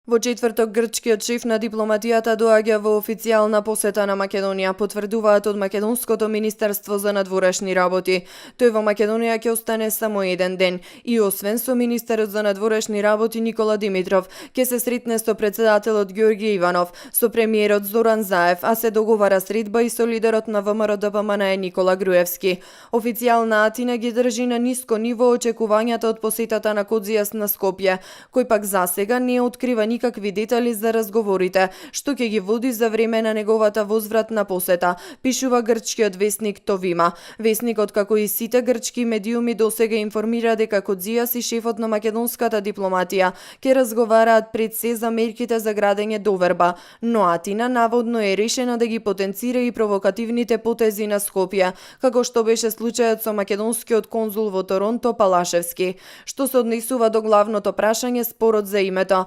Во четврток грчкиот шеф на дипломатијата доаѓа во официјална посета на Македонија, потврдуваат од Македонското министерство за надворешни работи. Тој во Македонија ќе остане само еден ден и освен со министерот за надворешни работи Никола Димитров, ќе се сретне со председателот Ѓорѓе Иванов, со премиерот Зоран Заев, а се договара средба и со лидерот на ВМРО-ДПМНЕ Никола Груевски. Официјална Атина ги држи на ниско ниво очекувањата од посетата на Кодзијас на Скопје, кој пак засега не открива никакви детали за разговорите, што ќе ги води за време на неговата возвратна посета, пишува грчкиот весник Товима. Весникот, како и сите грчки медиуми, досега информира дека Кодзијас и шефот на македонската дипломатија ќе разговараат пред се за мерките за градење доверба, но Атина наводно е решена да ги потенцира и провокативните потези на Скопје, како што беше случајот со македонскиот конзул во Торонто Палашевски. Што се однесува до главното прашање, спорот за името,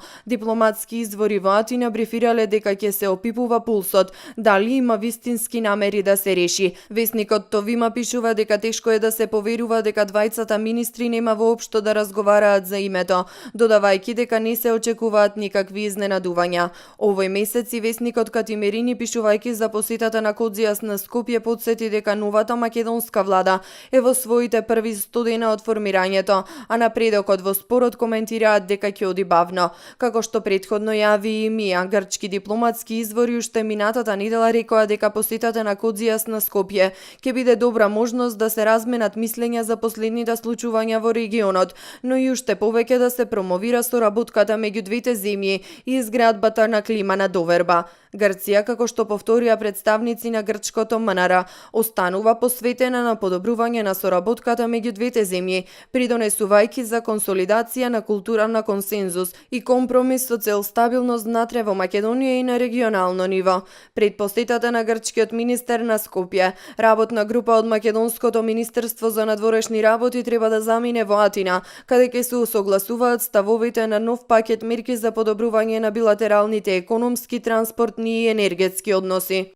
дипломатски извори во Атина брифирале дека ќе се опипува пулсот, дали има вистински намери да се реши. Весникот Товима пишува дека тешко е да се поверува дека двајцата министри нема воопшто да разговараат за името, додавајќи дека не се очекуваат никакви изненадувања. Овој месец и весникот Катимерини, пишувајќи за посетата на Кодзијас на Скопје, потсети дека новата македонска влада е во своите први 100 дена од формирањето, а напредокот во спорот коментираат дека ќе оди бавно. Како што претходно јави и Мија, грчки дипломатски извори уште минатата недела рекоа дека посетата на Кодзијас на Скопје ќе биде добра можност да се разменат мислења за последните случувања во регионот, но и уште повеќе да се промовира соработката меѓу двете земји и изградбата на клима на доверба. Грција, како што повторија представници на грчкото МНР, останува посветена на подобрување на соработката меѓу двете земји, придонесувајќи за консолидација на култура на консензус и компромис со цел стабилност внатре во Македонија и на регионално ниво. Пред посетата на грчкиот министер на Скопје, работна група од Македонското министерство за надворешни работи треба да замине во Атина, каде ќе се усогласуваат ставовите на нов пакет мерки за подобрување на билатералните економски, транспортни и енергетски односи.